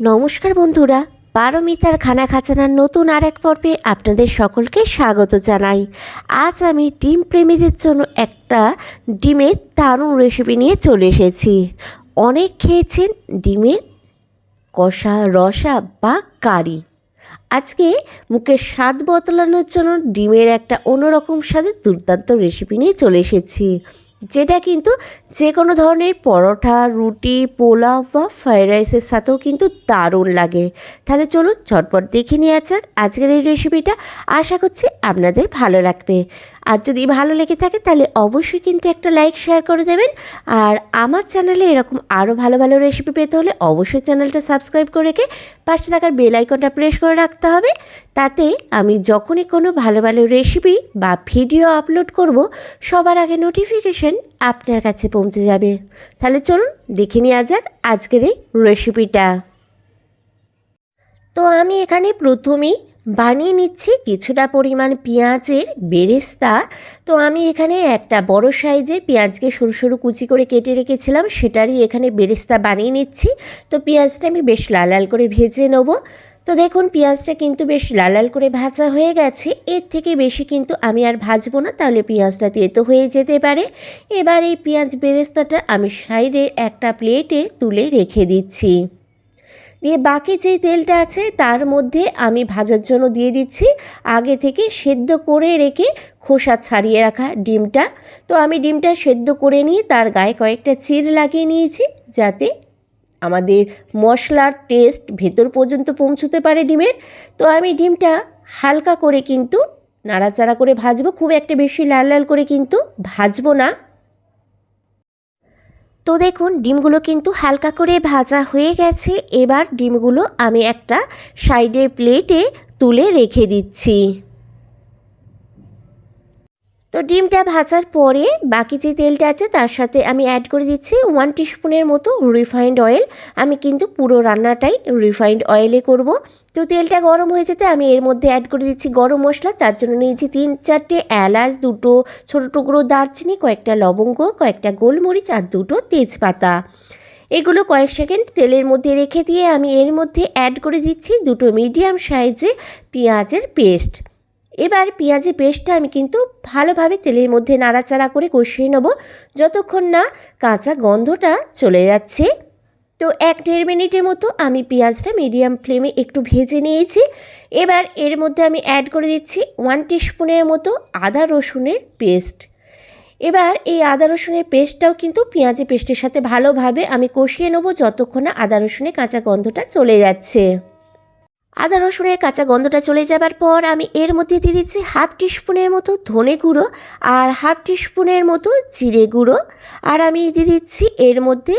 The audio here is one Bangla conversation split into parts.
নমস্কার বন্ধুরা, পারমিতার খানা খাজানার নতুন আর এক পর্বে আপনাদের সকলকে স্বাগত জানাই। আজ আমি ডিম প্রেমীদের জন্য একটা ডিমের দারুণ রেসিপি নিয়ে চলে এসেছি। অনেক খেয়েছেন ডিমের কষা, রসা বা কারি। আজকে মুখের স্বাদ বদলানোর জন্য ডিমের একটা অন্যরকম স্বাদের দুর্দান্ত রেসিপি নিয়ে চলে এসেছি, যেটা কিন্তু যে কোনো ধরনের পরোটা, রুটি, পোলাও বা ফ্রাইড রাইসের সাথেও কিন্তু দারুণ লাগে। তাহলে চলুন ঝটপট দেখে নেওয়া যাক আজকের এই রেসিপিটা। আশা করছি আপনাদের ভালো লাগবে। আর যদি ভালো লেগে থাকে তাহলে অবশ্যই কিন্তু একটা লাইক শেয়ার করে দেবেন। আর আমার চ্যানেলে এরকম আরও ভালো ভালো রেসিপি পেতে হলে অবশ্যই চ্যানেলটা সাবস্ক্রাইব করে রেখে পাশে থাকার বেল আইকনটা প্রেস করে রাখতে হবে। তাতে আমি যখনই কোনো ভালো ভালো রেসিপি বা ভিডিও আপলোড করব সবার আগে নোটিফিকেশন আপনার কাছে পৌঁছে যাবে। তাহলে চলুন দেখে নেওয়া যাক আজকের এই রেসিপিটা। তো আমি এখানে প্রথমেই বানিয়ে নিচ্ছি কিছুটা পরিমাণ পেঁয়াজের বেরেস্তা। তো আমি এখানে একটা বড় সাইজের পেঁয়াজকে সরু সরু কুচি করে কেটে রেখেছিলাম, সেটারই এখানে বেরেস্তা বানিয়ে নিচ্ছি। তো পেঁয়াজটা আমি বেশ লাল লাল করে ভেজে নেব। তো দেখুন পেঁয়াজটা কিন্তু বেশ লাল লাল করে ভাজা হয়ে গেছে। এর থেকে বেশি কিন্তু আমি আর ভাজবো না, তাহলে পেঁয়াজটা তেতো হয়ে যেতে পারে। এবার এই পেঁয়াজ বেরেস্তাটা আমি সাইডে একটা প্লেটে তুলে রেখে দিচ্ছি। দিয়ে বাকি যেই তেলটা আছে তার মধ্যে আমি ভাজার জন্য দিয়ে দিচ্ছি আগে থেকে সেদ্ধ করে রেখে খোসা ছাড়িয়ে রাখা ডিমটা। তো আমি ডিমটা সেদ্ধ করে নিয়ে তার গায়ে কয়েকটা চির লাগিয়ে নিয়েছি, যাতে আমাদের মশলার টেস্ট ভেতর পর্যন্ত পৌঁছতে পারে ডিমের। তো আমি ডিমটা হালকা করে কিন্তু নাড়াচাড়া করে ভাজবো, খুব একটা বেশি লাল লাল করে কিন্তু ভাজবো না। তো দেখুন ডিমগুলো কিন্তু হালকা করে ভাজা হয়ে গেছে। এবার ডিমগুলো আমি একটা সাইডের প্লেটে তুলে রেখে দিচ্ছি। তো ডিমটা ভাজার পরে বাকি যে তেলটা আছে তার সাথে আমি অ্যাড করে দিচ্ছি 1 টিস্পুনের মতো রিফাইন্ড অয়েল। আমি কিন্তু পুরো রান্নাটাই রিফাইন্ড অয়েলে করব। তো তেলটা গরম হয়ে যেতে আমি এর মধ্যে অ্যাড করে দিচ্ছি গরম মশলা। তার জন্য নিয়েছি 3-4টে এলাচ, 2টো ছোটো টুকরো দারচিনি, কয়েকটা লবঙ্গ, কয়েকটা গোলমরিচ আর 2টো তেজপাতা। এগুলো কয়েক সেকেন্ড তেলের মধ্যে রেখে দিয়ে আমি এর মধ্যে অ্যাড করে দিচ্ছি 2টো মিডিয়াম সাইজে পেঁয়াজের পেস্ট। এবার পেঁয়াজের পেস্টটা আমি কিন্তু ভালোভাবে তেলের মধ্যে নাড়াচাড়া করে কষিয়ে নেব যতক্ষণ না কাঁচা গন্ধটা চলে যাচ্ছে। তো 1-1.5 মিনিটের মতো আমি পেঁয়াজটা মিডিয়াম ফ্লেমে একটু ভেজে নিয়েছি। এবার এর মধ্যে আমি অ্যাড করে দিচ্ছি 1 টিস্পুনের মতো আদা রসুনের পেস্ট। এবার এই আদা রসুনের পেস্টটাও কিন্তু পেঁয়াজের পেস্টের সাথে ভালোভাবে আমি কষিয়ে নেব যতক্ষণ না আদা রসুনের কাঁচা গন্ধটা চলে যাচ্ছে। আদা রসুনের কাঁচা গন্ধটা চলে যাবার পর আমি এর মধ্যে দিয়ে দিচ্ছি 1/2 টিস্পুনের মতো ধনে গুঁড়ো আর 1/2 টিস্পুনের মতো জিরে গুঁড়ো। আর আমি দিয়ে দিচ্ছি এর মধ্যে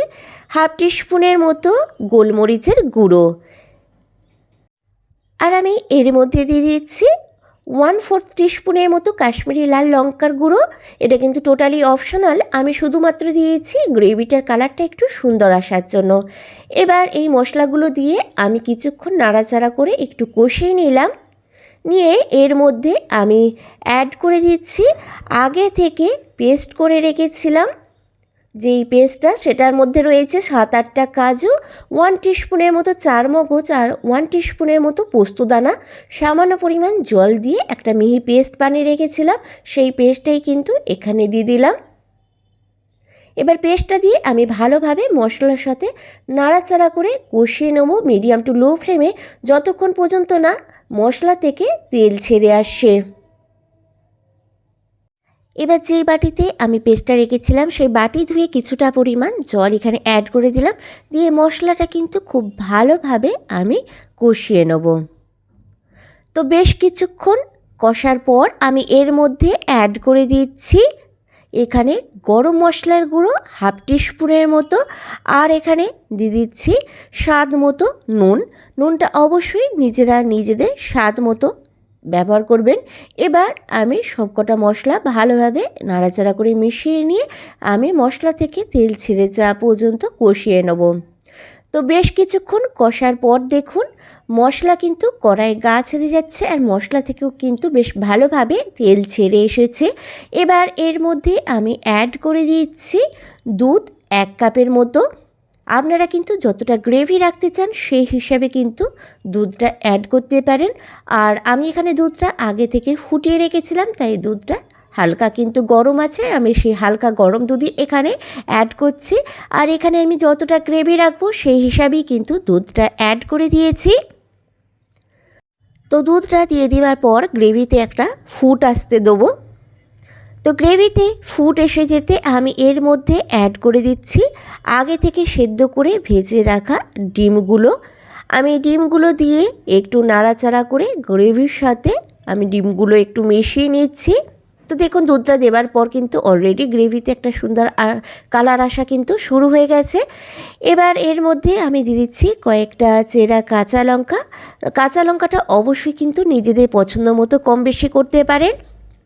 1/2 টিস্পুনের মতো গোলমরিচের গুঁড়ো। আর আমি এর মধ্যে দিয়ে দিচ্ছি 1/4 টিস্পুনের মতো কাশ্মীরি লাল লঙ্কার গুঁড়ো। এটা কিন্তু টোটালি অপশনাল, আমি শুধুমাত্র দিয়েছি গ্রেভিটার কালারটা একটু সুন্দর আসার জন্য। এবার এই মশলাগুলো দিয়ে আমি কিছুক্ষণ নাড়াচাড়া করে একটু কষিয়ে নিলাম। নিয়ে এর মধ্যে আমি অ্যাড করে দিচ্ছি আগে থেকে পেস্ট করে রেখেছিলাম যেই পেস্টটা, সেটার মধ্যে রয়েছে 7-8টা কাজু, 1 টিস্পুনের মতো চারমগজ আর 1 টিস্পুনের মতো পোস্তদানা। সামান্য পরিমাণ জল দিয়ে একটা মিহি পেস্ট বানিয়ে রেখেছিলাম, সেই পেস্টটাই কিন্তু এখানে দিয়ে দিলাম। এবার পেস্টটা দিয়ে আমি ভালোভাবে মশলার সাথে নাড়াচাড়া করে কষিয়ে নেব মিডিয়াম টু লো ফ্লেমে যতক্ষণ পর্যন্ত না মশলা থেকে তেল ছেড়ে আসে। এবার যেই বাটিতে আমি পেস্টটা রেখেছিলাম সেই বাটি ধুয়ে কিছুটা পরিমাণ জল এখানে অ্যাড করে দিলাম। দিয়ে মশলাটা কিন্তু খুব ভালোভাবে আমি কষিয়ে নেব। তো বেশ কিছুক্ষণ কষার পর আমি এর মধ্যে অ্যাড করে দিচ্ছি এখানে গরম মশলার গুঁড়ো 1/2 টিস্পুনের মতো। আর এখানে দিয়ে দিচ্ছি স্বাদ মতো নুন। নুনটা অবশ্যই নিজেরা নিজেদের স্বাদ মতো ব্যবহার করবেন। এবার আমি সবকটা মশলা ভালোভাবে নাড়াচাড়া করে মিশিয়ে নিয়ে আমি মশলা থেকে তেল ছেড়ে যাওয়া পর্যন্ত কষিয়ে নেব। তো বেশ কিছুক্ষণ কষার পর দেখুন মশলা কিন্তু কড়াই গা ছেড়ে যাচ্ছে আর মশলা থেকেও কিন্তু বেশ ভালোভাবে তেল ছেড়ে এসেছে। এবার এর মধ্যে আমি অ্যাড করে দিচ্ছি দুধ 1 কাপের মতো। আপনারা কিন্তু যতটা গ্রেভি রাখতে চান সেই হিসাবে কিন্তু দুধটা অ্যাড করতে পারেন। আর আমি এখানে দুধটা আগে থেকে ফুটিয়ে রেখেছিলাম, তাই দুধটা হালকা কিন্তু গরম আছে, আমি সেই হালকা গরম দুধই এখানে অ্যাড করছি। আর এখানে আমি যতটা গ্রেভি রাখবো সেই হিসাবেই কিন্তু দুধটা অ্যাড করে দিয়েছি। তো দুধটা দিয়ে দেওয়ার পর গ্রেভিতে একটা ফুট আসতে দেবো। তো গ্রেভিতে ফুট এসে যেতে আমি এর মধ্যে অ্যাড করে দিচ্ছি আগে থেকে সেদ্ধ করে ভেজে রাখা ডিমগুলো। আমি ডিমগুলো দিয়ে একটু নাড়াচাড়া করে গ্রেভির সাথে আমি ডিমগুলো একটু মিশিয়ে নিচ্ছি। তো দেখুন দুধটা দেওয়ার পর কিন্তু অলরেডি গ্রেভিতে একটা সুন্দর কালার আসা কিন্তু শুরু হয়ে গেছে। এবার এর মধ্যে আমি দিয়ে দিচ্ছি কয়েকটা চেরা কাঁচা লঙ্কা। কাঁচা লঙ্কাটা অবশ্যই কিন্তু নিজেদের পছন্দ মতো কম বেশি করতে পারেন।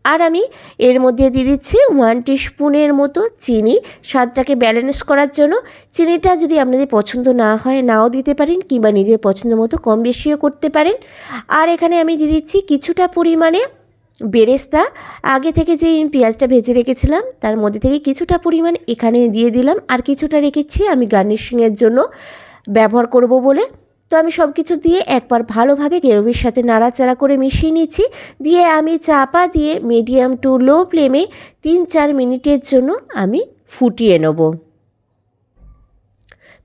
আর আমি এর মধ্যে দিয়ে দিচ্ছি 1 টিস্পুনের মতো চিনি, স্বাদটাকে ব্যালেন্স করার জন্য। চিনিটা যদি আপনাদের পছন্দ না হয় নাও দিতে পারেন, কিংবা নিজের পছন্দ মতো কম বেশিও করতে পারেন। আর এখানে আমি দিয়ে দিচ্ছি কিছুটা পরিমাণে বেরেস্তা। আগে থেকে যে পেঁয়াজটা ভেজে রেখেছিলাম তার মধ্যে থেকে কিছুটা পরিমাণ এখানে দিয়ে দিলাম, আর কিছুটা রেখেছি আমি গার্নিশিংয়ের জন্য ব্যবহার করব বলে। তো আমি সব কিছু দিয়ে একবার ভালোভাবে গ্রেভির সাথে নাড়াচাড়া করে মিশিয়ে নিচ্ছি। দিয়ে আমি চাপা দিয়ে মিডিয়াম টু লো ফ্লেমে 3-4 মিনিটের জন্য আমি ফুটিয়ে নেব।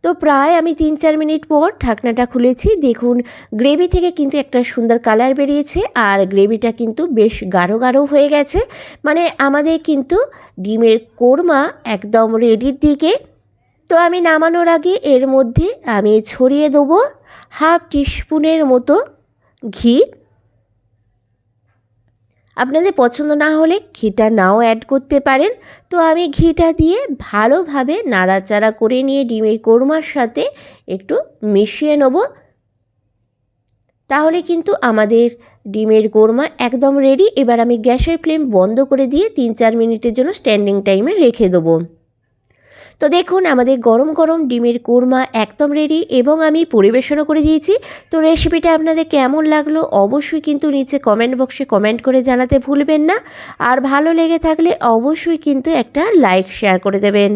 তো প্রায় আমি 3-4 মিনিট পর ঢাকনাটা খুলেছি। দেখুন গ্রেভি থেকে কিন্তু একটা সুন্দর কালার বেরিয়েছে, আর গ্রেভিটা কিন্তু বেশ গাঢ় গাঢ় হয়ে গেছে। মানে আমাদের কিন্তু ডিমের কোরমা একদম রেডির দিকে। তো আমি নামানোর আগে এর মধ্যে আমি ছড়িয়ে দেবো 1/2 টিস্পুনের মতো ঘি। আপনাদের পছন্দ না হলে ঘিটা নাও অ্যাড করতে পারেন। তো আমি ঘিটা দিয়ে ভালোভাবে নাড়াচাড়া করে নিয়ে ডিমের কোরমার সাথে একটু মিশিয়ে নেব। তাহলে কিন্তু আমাদের ডিমের কোরমা একদম রেডি। এবার আমি গ্যাসের ফ্লেম বন্ধ করে দিয়ে 3-4 মিনিটের জন্য স্ট্যান্ডিং টাইমে রেখে দেবো। তো দেখুন আমাদের গরম গরম ডিমের কোরমা একদম রেডি, এবং আমি পরিবেশনও করে দিয়েছি। তো রেসিপিটা আপনাদের কেমন লাগলো অবশ্যই কিন্তু নিচে কমেন্ট বক্সে কমেন্ট করে জানাতে ভুলবেন না। আর ভালো লেগে থাকলে অবশ্যই কিন্তু একটা লাইক শেয়ার করে দেবেন।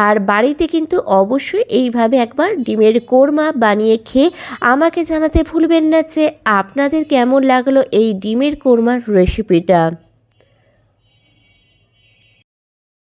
আর বাড়িতে কিন্তু অবশ্যই এইভাবে একবার ডিমের কোরমা বানিয়ে খেয়ে আমাকে জানাতে ভুলবেন না যে আপনাদের কেমন লাগলো এই ডিমের কোরমার রেসিপিটা।